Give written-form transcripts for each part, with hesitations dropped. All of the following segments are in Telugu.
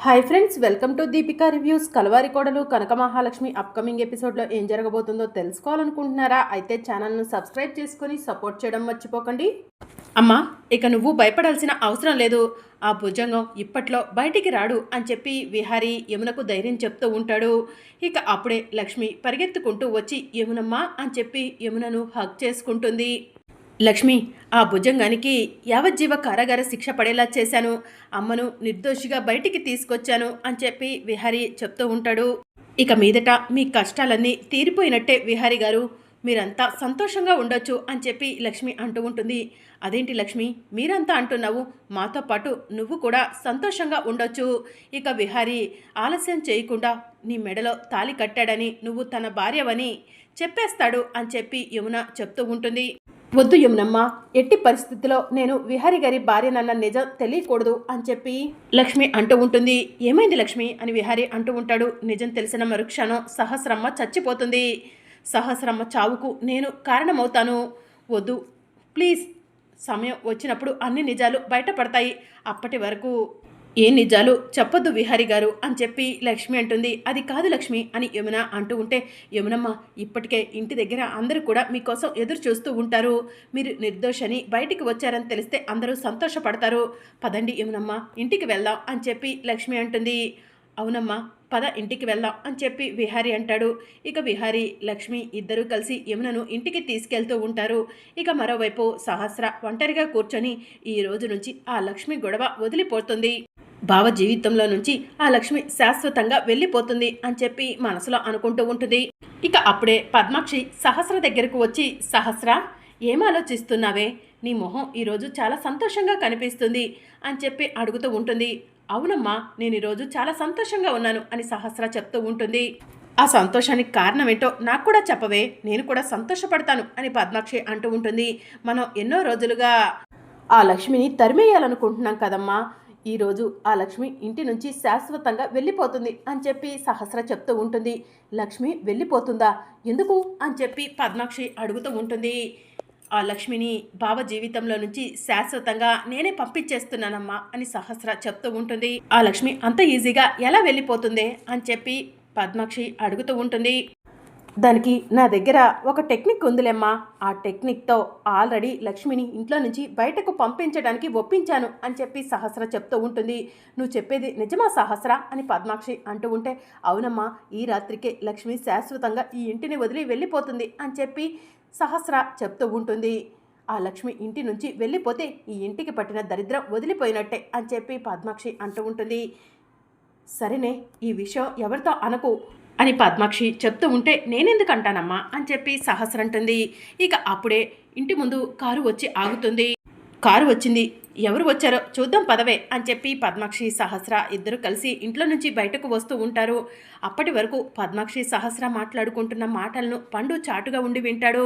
Hi friends, welcome to Deepika reviews. Kalavari Kodalu Kanaka Mahalakshmi upcoming ఎపిసోడ్లో ఏం జరగబోతుందో తెలుసుకోవాలనుకుంటున్నారా? అయితే ఛానల్ను సబ్స్క్రైబ్ చేసుకొని సపోర్ట్ చేయడం మర్చిపోకండి. అమ్మా, ఇక నువ్వు భయపడాల్సిన అవసరం లేదు. ఆ భుజంగం ఇప్పట్లో బయటికి రాడు అని చెప్పి విహారీ యమునకు ధైర్యం చెప్తూ ఉంటాడు. ఇక అప్పుడే లక్ష్మి పరిగెత్తుకుంటూ వచ్చి యమునమ్మ అని చెప్పి యమునను హగ్ చేసుకుంటుంది. లక్ష్మి, ఆ భుజంగానికి యావజ్జీవ కారాగార శిక్ష పడేలా చేశాను, అమ్మను నిర్దోషిగా బయటికి తీసుకొచ్చాను అని చెప్పి విహారీ చెప్తూ ఉంటాడు. ఇక మీదట మీ కష్టాలన్నీ తీరిపోయినట్టే విహారీ గారు, మీరంతా సంతోషంగా ఉండొచ్చు అని చెప్పి లక్ష్మి అంటూ ఉంటుంది. అదేంటి లక్ష్మి, మీరంతా అంటున్నావు, మాతో పాటు నువ్వు కూడా సంతోషంగా ఉండొచ్చు. ఇక విహారీ ఆలస్యం చేయకుండా నీ మెడలో తాళి కట్టాడని, నువ్వు తన భార్యవని చెప్పేస్తాడు అని చెప్పి యమున చెప్తూ ఉంటుంది. వద్దు యమునమ్మ, ఎట్టి పరిస్థితిలో నేను విహారీ గారి భార్యనన్న నిజం తెలియకూడదు అని చెప్పి లక్ష్మి అంటూ ఉంటుంది. ఏమైంది లక్ష్మి అని విహారీ అంటూ ఉంటాడు. నిజం తెలిసిన మరుక్షణం సహస్రమ్మ చచ్చిపోతుంది. సహస్రమ్మ చావుకు నేను కారణమవుతాను. వద్దు ప్లీజ్, సమయం వచ్చినప్పుడు అన్ని నిజాలు బయటపడతాయి. అప్పటి వరకు ఏ నిజాలు చెప్పొద్దు విహారీ గారు అని చెప్పి లక్ష్మి అంటుంది. అది కాదు లక్ష్మి అని యమున అంటూ ఉంటే, యమునమ్మ, ఇప్పటికే ఇంటి దగ్గర అందరూ కూడా మీకోసం ఎదురు చూస్తూ ఉంటారు. మీరు నిర్దోషని బయటికి వచ్చారని తెలిస్తే అందరూ సంతోషపడతారు. పదండి యమునమ్మ, ఇంటికి వెళ్దాం అని చెప్పి లక్ష్మి అంటుంది. అవునమ్మా, పద ఇంటికి వెళ్దాం అని చెప్పి విహారీ అంటాడు. ఇక విహారీ లక్ష్మి ఇద్దరూ కలిసి యమునను ఇంటికి తీసుకెళ్తూ ఉంటారు. ఇక మరోవైపు సహస్ర ఒంటరిగా కూర్చొని ఈ రోజు నుంచి ఆ లక్ష్మి గొడవ వదిలిపోతుంది, బావ జీవితంలో నుంచి ఆ లక్ష్మి శాశ్వతంగా వెళ్ళిపోతుంది అని చెప్పి మనసులో అనుకుంటూ ఉంటుంది. ఇక అప్పుడే పద్మాక్షి సహస్ర దగ్గరకు వచ్చి, సహస్ర, ఏం ఆలోచిస్తున్నావే? నీ మొహం ఈరోజు చాలా సంతోషంగా కనిపిస్తుంది అని చెప్పి అడుగుతూ ఉంటుంది. అవునమ్మా, నేను ఈరోజు చాలా సంతోషంగా ఉన్నాను అని సహస్ర చెప్తూ ఉంటుంది. ఆ సంతోషానికి కారణం ఏంటో నాకు కూడా చెప్పవే, నేను కూడా సంతోషపడతాను అని పద్మాక్షి అంటూ ఉంటుంది. మనం ఎన్నో రోజులుగా ఆ లక్ష్మిని తరిమేయాలనుకుంటున్నాం కదమ్మా, ఈరోజు ఆ లక్ష్మి ఇంటి నుంచి శాశ్వతంగా వెళ్ళిపోతుంది అని చెప్పి సహస్ర చెప్తూ ఉంటుంది. లక్ష్మి వెళ్ళిపోతుందా? ఎందుకు అని చెప్పి పద్మాక్షి అడుగుతూ ఉంటుంది. ఆ లక్ష్మిని బావ జీవితంలో నుంచి శాశ్వతంగా నేనే పంపించేస్తున్నానమ్మా అని సహస్ర చెప్తూ ఉంటుంది. ఆ లక్ష్మి అంత ఈజీగా ఎలా వెళ్ళిపోతుందే అని చెప్పి పద్మాక్షి అడుగుతూ ఉంటుంది. దానికి నా దగ్గర ఒక టెక్నిక్ ఉందిలేమ్మా, ఆ టెక్నిక్తో ఆల్రెడీ లక్ష్మిని ఇంట్లో నుంచి బయటకు పంపించడానికి ఒప్పించాను అని చెప్పి సహస్ర చెప్తూ ఉంటుంది. నువ్వు చెప్పేది నిజమా సహస్ర అని పద్మాక్షి అంటూ ఉంటే, అవునమ్మా, ఈ రాత్రికే లక్ష్మి శాశ్వతంగా ఈ ఇంటిని వదిలి వెళ్ళిపోతుంది అని చెప్పి సహస్ర చెప్తూ ఉంటుంది. ఆ లక్ష్మి ఇంటి నుంచి వెళ్ళిపోతే ఈ ఇంటికి పట్టిన దరిద్రం వదిలిపోయినట్టే అని చెప్పి పద్మాక్షి అంటూ ఉంటుంది. సరేనే, ఈ విషయం ఎవరితో అనకు అని పద్మాక్షి చెప్తూ ఉంటే, నేనెందుకు అంటానమ్మా అని చెప్పి సహస్ర అంటుంది. ఇక అప్పుడే ఇంటి ముందు కారు వచ్చి ఆగుతుంది. కారు వచ్చింది, ఎవరు వచ్చారో చూద్దాం పదవే అని చెప్పి పద్మాక్షి సహస్ర ఇద్దరు కలిసి ఇంట్లో నుంచి బయటకు వస్తూ ఉంటారు. అప్పటి వరకు పద్మాక్షి సహస్ర మాట్లాడుకుంటున్న మాటలను పండు చాటుగా ఉండి వింటాడు.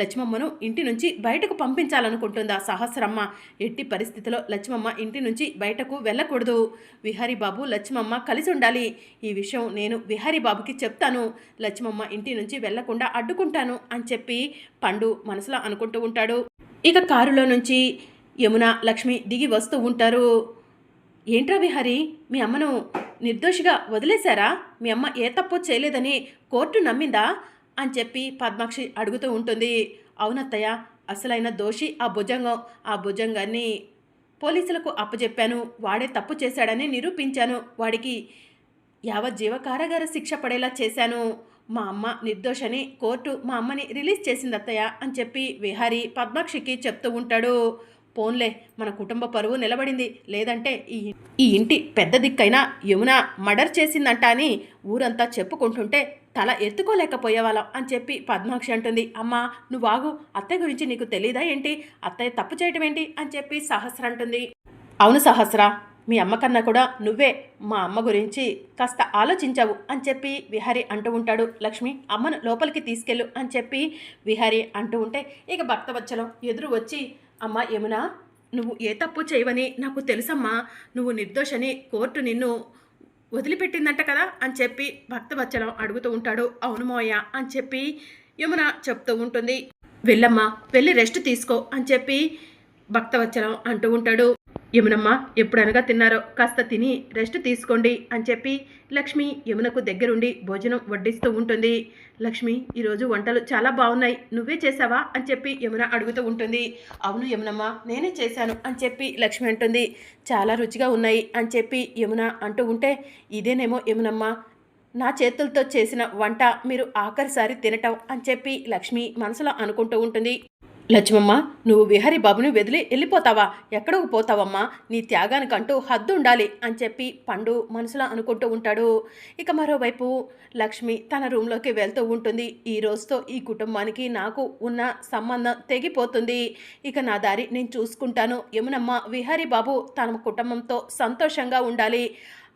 లక్ష్మమ్మను ఇంటి నుంచి బయటకు పంపించాలనుకుంటుందా సహస్రమ్మ? ఎట్టి పరిస్థితిలో లక్ష్మమ్మ ఇంటి నుంచి బయటకు వెళ్ళకూడదు. విహారీ బాబు లక్ష్మమ్మ కలిసి ఉండాలి. ఈ విషయం నేను విహారీ బాబుకి చెప్తాను. లక్ష్మమ్మ ఇంటి నుంచి వెళ్లకుండా అడ్డుకుంటాను అని చెప్పి పండు మనసులో అనుకుంటూ ఉంటాడు. ఇక కారులో నుంచి యమున లక్ష్మి దిగి వస్తూ ఉంటారు. ఏంట్రా విహారీ, మీ అమ్మను నిర్దోషిగా వదిలేశారా? మీ అమ్మ ఏ తప్పు చేయలేదని కోర్టు నమ్మిందా అని చెప్పి పద్మాక్షి అడుగుతూ ఉంటుంది. అవునత్తయ్య, అసలైన దోషి ఆ భుజంగం. ఆ భుజంగాన్ని పోలీసులకు అప్పచెప్పాను, వాడే తప్పు చేశాడని నిరూపించాను, వాడికి యావజ్జీవ కారాగార శిక్ష పడేలా చేశాను. మా అమ్మ నిర్దోషని కోర్టు మా అమ్మని రిలీజ్ చేసింది అత్తయ్య అని చెప్పి విహారీ పద్మాక్షికి చెప్తూ ఉంటాడు. పోన్లే, మన కుటుంబ పరువు నిలబడింది, లేదంటే ఈ ఇంటి పెద్ద దిక్కైనా యమున మర్డర్ చేసిందంట అని ఊరంతా చెప్పుకుంటుంటే తల ఎత్తుకోలేకపోయేవాళ్ళం అని చెప్పి పద్మాక్షి అంటుంది. అమ్మా, నువ్వు ఆగు, అత్తయ్య గురించి నీకు తెలీదా ఏంటి? అత్తయ్య తప్పు చేయటం ఏంటి అని చెప్పి సహస్ర అంటుంది. అవును సహస్ర, మీ అమ్మ కన్నా కూడా నువ్వే మా అమ్మ గురించి కాస్త ఆలోచించావు అని చెప్పి విహారీ అంటూ ఉంటాడు. లక్ష్మి, అమ్మను లోపలికి తీసుకెళ్ళు అని చెప్పి విహారీ అంటూ ఉంటే, ఇక భక్తవత్సలం ఎదురు వచ్చి, అమ్మ యమున, నువ్వు ఏ తప్పు చేయవని నాకు తెలుసమ్మా, నువ్వు నిర్దోషని కోర్టు నిన్ను వదిలిపెట్టిందంట కదా అని చెప్పి భక్తవత్సలం అడుగుతూ ఉంటాడు. అవును మోయ అని చెప్పి యమున చెప్తూ ఉంటుంది. వెళ్ళమ్మా, వెళ్ళి రెస్ట్ తీసుకో అని చెప్పి భక్తవత్సలం అంటూ ఉంటాడు. యమునమ్మ ఎప్పుడనగా తిన్నారో కాస్త తిని రెస్ట్ తీసుకోండి అని చెప్పి లక్ష్మి యమునకు దగ్గరుండి భోజనం వడ్డిస్తూ ఉంటుంది. లక్ష్మి ఈరోజు వంటలు చాలా బాగున్నాయి, నువ్వే చేసావా అని చెప్పి యమున అడుగుతూ ఉంటుంది. అవును యమునమ్మ నేనే చేశాను అని చెప్పి లక్ష్మి అంటుంది. చాలా రుచిగా ఉన్నాయి అని చెప్పి యమున అంటూ ఉంటే, ఇదేనేమో యమునమ్మ నా చేతులతో చేసిన వంట మీరు ఆఖరిసారి తినటం అని చెప్పి లక్ష్మి మనసులో అనుకుంటూ ఉంటుంది. లక్ష్మమ్మ నువ్వు విహరి బాబుని వదిలి వెళ్ళిపోతావా, ఎక్కడికి పోతావమ్మా, నీ త్యాగానికంటూ హద్దు ఉండాలి అని చెప్పి పండు మనసులో అనుకుంటూ ఉంటాడు. ఇక మరోవైపు లక్ష్మి తన రూమ్లోకి వెళ్తూ ఉంటుంది. ఈ రోజుతో ఈ కుటుంబానికి నాకు ఉన్న సంబంధం తెగిపోతుంది, ఇక నా దారి నేను చూసుకుంటాను. యమునమ్మ విహరి బాబు తన కుటుంబంతో సంతోషంగా ఉండాలి,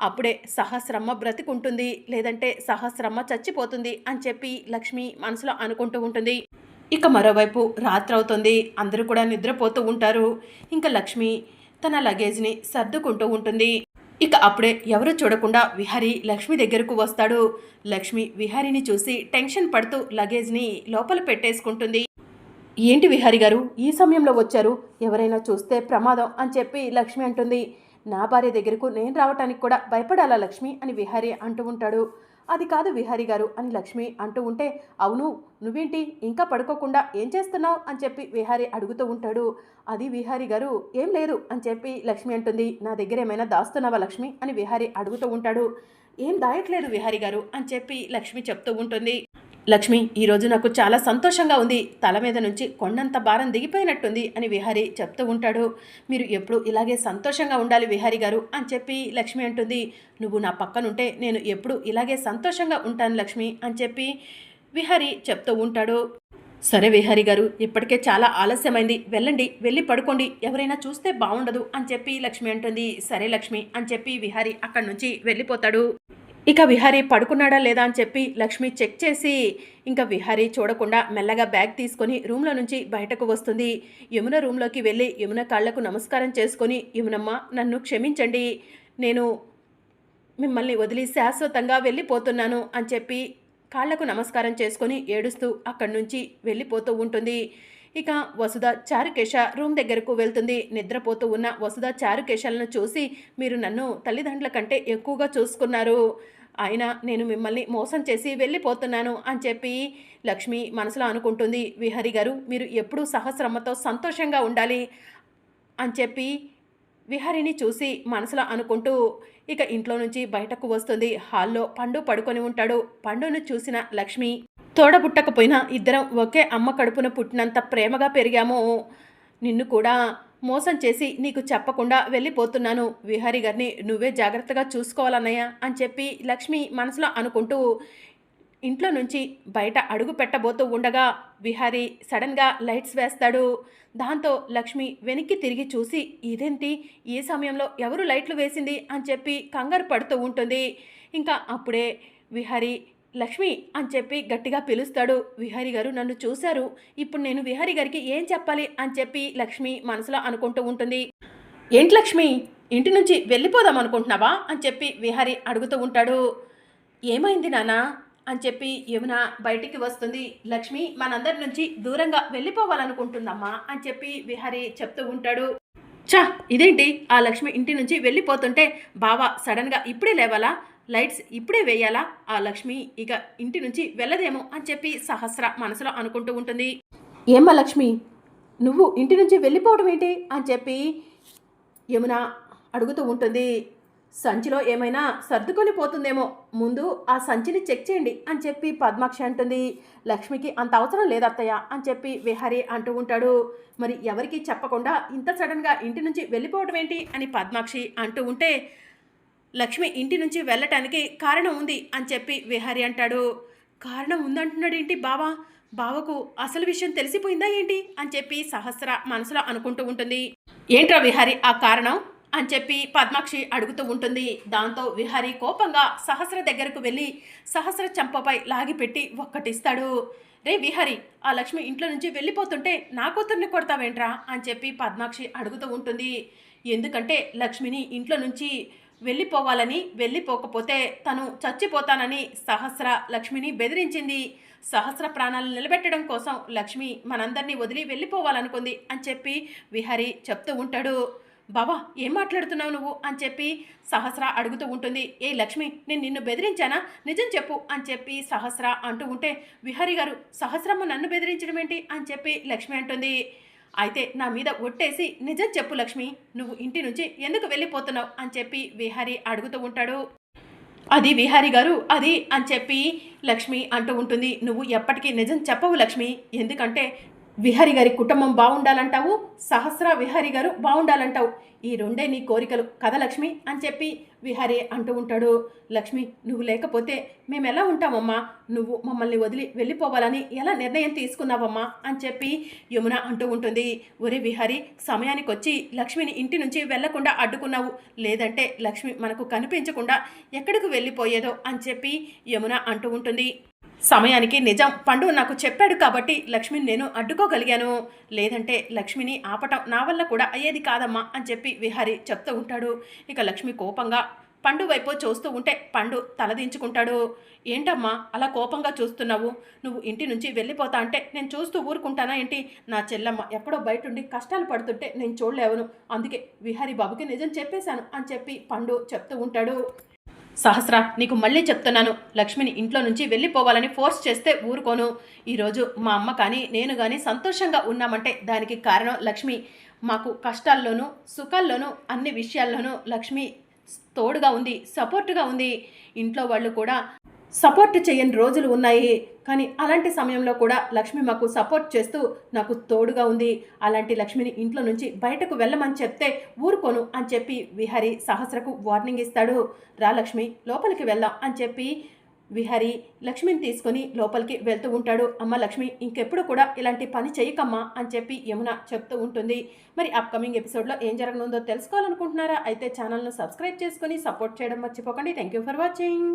అప్పుడే సహస్రమ్మ బ్రతికుంటుంది, లేదంటే సహస్రమ్మ చచ్చిపోతుంది అని చెప్పి లక్ష్మి మనసులో అనుకుంటూ ఉంటుంది. ఇక మరోవైపు రాత్రి అవుతుంది, అందరూ కూడా నిద్రపోతూ ఉంటారు. ఇంకా లక్ష్మి తన లగేజ్ని సర్దుకుంటూ ఉంటుంది. ఇక అప్పుడే ఎవరు చూడకుండా విహారీ లక్ష్మి దగ్గరకు వస్తాడు. లక్ష్మి విహారీని చూసి టెన్షన్ పడుతూ లగేజ్ని లోపల పెట్టేసుకుంటుంది. ఏంటి విహారీ గారు ఈ సమయంలో వచ్చారు, ఎవరైనా చూస్తే ప్రమాదం అని చెప్పి లక్ష్మి అంటుంది. నా భార్య దగ్గరకు నేను రావటానికి కూడా భయపడాలా లక్ష్మి అని విహారీ అంటూ ఉంటాడు. అది కాదు విహారీ గారు అని లక్ష్మి అంటూ ఉంటే, అవును నువ్వేంటి ఇంకా పడుకోకుండా ఏం చేస్తున్నావు అని చెప్పి విహారీ అడుగుతూ ఉంటాడు. అది విహారీ గారు ఏం లేదు అని చెప్పి లక్ష్మి అంటుంది. నా దగ్గర ఏమైనా దాస్తున్నావా లక్ష్మి అని విహారీ అడుగుతూ ఉంటాడు. ఏం దాయట్లేదు విహారీ గారు అని చెప్పి లక్ష్మి చెప్తూ ఉంటుంది. లక్ష్మి ఈరోజు నాకు చాలా సంతోషంగా ఉంది, తల మీద నుంచి కొండంత భారం దిగిపోయినట్టుంది అని విహారీ చెప్తూ ఉంటాడు. మీరు ఎప్పుడు ఇలాగే సంతోషంగా ఉండాలి విహారీ గారు అని చెప్పి లక్ష్మి అంటుంది. నువ్వు నా పక్కనుంటే నేను ఎప్పుడు ఇలాగే సంతోషంగా ఉంటాను లక్ష్మి అని చెప్పి విహారీ చెప్తూ ఉంటాడు. సరే విహారీ గారు ఇప్పటికే చాలా ఆలస్యమైంది, వెళ్ళండి, వెళ్ళి పడుకోండి, ఎవరైనా చూస్తే బాగుండదు అని చెప్పి లక్ష్మి అంటుంది. సరే లక్ష్మి అని చెప్పి విహారీ అక్కడి నుంచి వెళ్ళిపోతాడు. ఇక విహారీ పడుకున్నాడా లేదా అని చెప్పి లక్ష్మి చెక్ చేసి ఇంకా విహారీ చూడకుండా మెల్లగా బ్యాగ్ తీసుకొని రూమ్లో నుంచి బయటకు వస్తుంది. యమున రూమ్లోకి వెళ్ళి యమున కాళ్లకు నమస్కారం చేసుకొని, యమునమ్మ నన్ను క్షమించండి, నేను మిమ్మల్ని వదిలి శాశ్వతంగా వెళ్ళిపోతున్నాను అని చెప్పి కాళ్లకు నమస్కారం చేసుకొని ఏడుస్తూ అక్కడి నుంచి వెళ్ళిపోతూ ఉంటుంది. ఇక వసుధ చారుకేశ రూమ్ దగ్గరకు వెళ్తుంది. నిద్రపోతూ ఉన్న వసుధ చారుకేశలను చూసి, మీరు నన్ను తల్లిదండ్రుల కంటే ఎక్కువగా చూసుకున్నారు, అయినా నేను మిమ్మల్ని మోసం చేసి వెళ్ళిపోతున్నాను అని చెప్పి లక్ష్మి మనసులో అనుకుంటుంది. విహరి గారు మీరు ఎప్పుడూ సహస్రమ్మతో సంతోషంగా ఉండాలి అని చెప్పి విహరిని చూసి మనసులో అనుకుంటూ ఇక ఇంట్లో నుంచి బయటకు వస్తుంది. హాల్లో పండు పడుకొని ఉంటాడు. పండును చూసిన లక్ష్మి, తోడబుట్టకపోయినా ఇద్దరం ఒకే అమ్మ కడుపున పుట్టినంత ప్రేమగా పెరిగాము, నిన్ను కూడా మోసం చేసి నీకు చెప్పకుండా వెళ్ళిపోతున్నాను, విహారీ గారిని నువ్వే జాగ్రత్తగా చూసుకోవాలన్నయ్య అని చెప్పి లక్ష్మి మనసులో అనుకుంటూ ఇంట్లో నుంచి బయట అడుగు పెట్టబోతూ ఉండగా విహారీ సడన్గా లైట్స్ వేస్తాడు. దాంతో లక్ష్మి వెనక్కి తిరిగి చూసి, ఇదేంటి ఈ సమయంలో ఎవరు లైట్లు వేసింది అని చెప్పి కంగారు పడుతూ ఉంటుంది. ఇంకా అప్పుడే విహారీ లక్ష్మి అని చెప్పి గట్టిగా పిలుస్తాడు. విహారీ గారు నన్ను చూశారు, ఇప్పుడు నేను విహారీ గారికి ఏం చెప్పాలి అని చెప్పి లక్ష్మి మనసులో అనుకుంటూ ఉంటుంది. ఏంటి లక్ష్మి ఇంటి నుంచి వెళ్ళిపోదాం అనుకుంటున్నావా అని చెప్పి విహారీ అడుగుతూ ఉంటాడు. ఏమైంది నానా అని చెప్పి యమున బయటికి వస్తుంది. లక్ష్మి మనందరి నుంచి దూరంగా వెళ్ళిపోవాలనుకుంటుందమ్మా అని చెప్పి విహారీ చెప్తూ ఉంటాడు. చా ఇదేంటి ఆ లక్ష్మి ఇంటి నుంచి వెళ్ళిపోతుంటే బావ సడన్గా ఇప్పుడే లేవాలా, లైట్స్ ఇప్పుడే వేయాలా, ఆ లక్ష్మి ఇక ఇంటి నుంచి వెళ్ళదేమో అని చెప్పి సహస్ర మనసులో అనుకుంటూ ఉంటుంది. ఏమ్మా లక్ష్మి నువ్వు ఇంటి నుంచి వెళ్ళిపోవడం ఏంటి అని చెప్పి యమున అడుగుతూ ఉంటుంది. సంచిలో ఏమైనా సర్దుకొని పోతుందేమో, ముందు ఆ సంచిని చెక్ చేయండి అని చెప్పి పద్మాక్షి అంటుంది. లక్ష్మికి అంత అవసరం లేదత్తయ్య అని చెప్పి విహారీ అంటూ ఉంటాడు. మరి ఎవరికి చెప్పకుండా ఇంత సడన్గా ఇంటి నుంచి వెళ్ళిపోవడం ఏంటి అని పద్మాక్షి అంటూ ఉంటే, లక్ష్మి ఇంటి నుంచి వెళ్ళటానికి కారణం ఉంది అని చెప్పి విహారీ అంటాడు. కారణం ఉందంటున్నాడు ఏంటి బావా, బావకు అసలు విషయం తెలిసిపోయిందా ఏంటి అని చెప్పి సహస్ర మనసులో అనుకుంటూ ఉంటుంది. ఏంట్రా విహారీ ఆ కారణం అని చెప్పి పద్మాక్షి అడుగుతూ ఉంటుంది. దాంతో విహారీ కోపంగా సహస్ర దగ్గరకు వెళ్ళి సహస్ర చంపపై లాగిపెట్టి ఒక్కటిస్తాడు. రే విహారీ ఆ లక్ష్మి ఇంట్లో నుంచి వెళ్ళిపోతుంటే నా కూతుర్ని కొడతావేంట్రా అని చెప్పి పద్మాక్షి అడుగుతూ ఉంటుంది. ఎందుకంటే లక్ష్మిని ఇంట్లో నుంచి వెళ్ళిపోకపోతే తను చచ్చిపోతానని సహస్ర లక్ష్మిని బెదిరించింది. సహస్ర ప్రాణాలు నిలబెట్టడం కోసం లక్ష్మి మనందరినీ వదిలి వెళ్ళిపోవాలనుకుంది అని చెప్పి విహారీ చెప్తూ ఉంటాడు. బావా ఏం మాట్లాడుతున్నావు నువ్వు అని చెప్పి సహస్ర అడుగుతూ ఉంటుంది. ఏ లక్ష్మి, నేను నిన్ను బెదిరించానా, నిజం చెప్పు అని చెప్పి సహస్ర అంటూ ఉంటే, విహారీ గారు సహస్రమ్మ నన్ను బెదిరించడం ఏంటి అని చెప్పి లక్ష్మి అంటుంది. అయితే నా మీద ఒట్టేసి నిజం చెప్పు లక్ష్మి, నువ్వు ఇంటి నుంచి ఎందుకు వెళ్ళిపోతున్నావు అని చెప్పి విహారీ అడుగుతూ ఉంటాడు. అది విహారీ గారు అది అని చెప్పి లక్ష్మి అంటూ ఉంటుంది. నువ్వు ఎప్పటికీ నిజం చెప్పవు లక్ష్మి, ఎందుకంటే విహారీ గారి కుటుంబం బాగుండాలంటావు, సహస్ర విహారీ గారు బాగుండాలంటావు, ఈ రెండే నీ కోరికలు కదా లక్ష్మి అని చెప్పి విహారీ అంటూ ఉంటాడు. లక్ష్మి, నువ్వు లేకపోతే మేము ఎలా ఉంటామమ్మా, నువ్వు మమ్మల్ని వదిలి వెళ్ళిపోవాలని ఎలా నిర్ణయం తీసుకున్నావమ్మా అని చెప్పి యమున అంటూ ఉంటుంది. ఒరే విహారీ, సమయానికి వచ్చి లక్ష్మిని ఇంటి నుంచి వెళ్లకుండా అడ్డుకున్నావు, లేదంటే లక్ష్మి మనకు కనిపించకుండా ఎక్కడికి వెళ్ళిపోయేదో అని చెప్పి యమున అంటూ ఉంటుంది. సమయానికి నిజం పండు నాకు చెప్పాడు కాబట్టి లక్ష్మిని నేను అడ్డుకోగలిగాను, లేదంటే లక్ష్మిని ఆపటం నా వల్ల కూడా అయ్యేది కాదమ్మా అని చెప్పి విహారీ చెప్తూ ఉంటాడు. ఇక లక్ష్మి కోపంగా పండు వైపు చూస్తూ ఉంటే పండు తలదించుకుంటాడు. ఏంటమ్మా అలా కోపంగా చూస్తున్నావు, నువ్వు ఇంటి నుంచి వెళ్ళిపోతా అంటే నేను చూస్తూ ఊరుకుంటానా ఏంటి, నా చెల్లమ్మ ఎక్కడో బయటుండి కష్టాలు పడుతుంటే నేను చూడలేవను, అందుకే విహారీ బాబుకి నిజం చెప్పేశాను అని చెప్పి పండు చెప్తూ ఉంటాడు. సహస్ర, నీకు మళ్ళీ చెప్తున్నాను, లక్ష్మిని ఇంట్లో నుంచి వెళ్ళిపోవాలని ఫోర్స్ చేస్తే ఊరుకోను. ఈరోజు మా అమ్మ కానీ నేను కానీ సంతోషంగా ఉన్నామంటే దానికి కారణం లక్ష్మి. మాకు కష్టాల్లోనూ సుఖాల్లోనూ అన్ని విషయాల్లోనూ లక్ష్మి తోడుగా ఉంది, సపోర్టుగా ఉంది. ఇంట్లో వాళ్ళు కూడా సపోర్ట్ చేయని రోజులు ఉన్నాయి, కానీ అలాంటి సమయంలో కూడా లక్ష్మి మాకు సపోర్ట్ చేస్తూ నాకు తోడుగా ఉంది. అలాంటి లక్ష్మిని ఇంట్లో నుంచి బయటకు వెళ్ళమని చెప్తే ఊరుకోను అని చెప్పి విహారీ సహస్రకు వార్నింగ్ ఇస్తాడు. రా లక్ష్మి, లోపలికి వెళ్దాం అని చెప్పి విహారీ లక్ష్మిని తీసుకొని లోపలికి వెళ్తూ ఉంటాడు. అమ్మ లక్ష్మి, ఇంకెప్పుడు కూడా ఇలాంటి పని చేయకమ్మా అని చెప్పి యమున చెప్తూ ఉంటుంది. మరి అప్కమింగ్ ఎపిసోడ్లో ఏం జరగనుందో తెలుసుకోవాలనుకుంటున్నారా? అయితే ఛానల్ను సబ్స్క్రైబ్ చేసుకొని సపోర్ట్ చేయడం మర్చిపోకండి. Thank you for watching.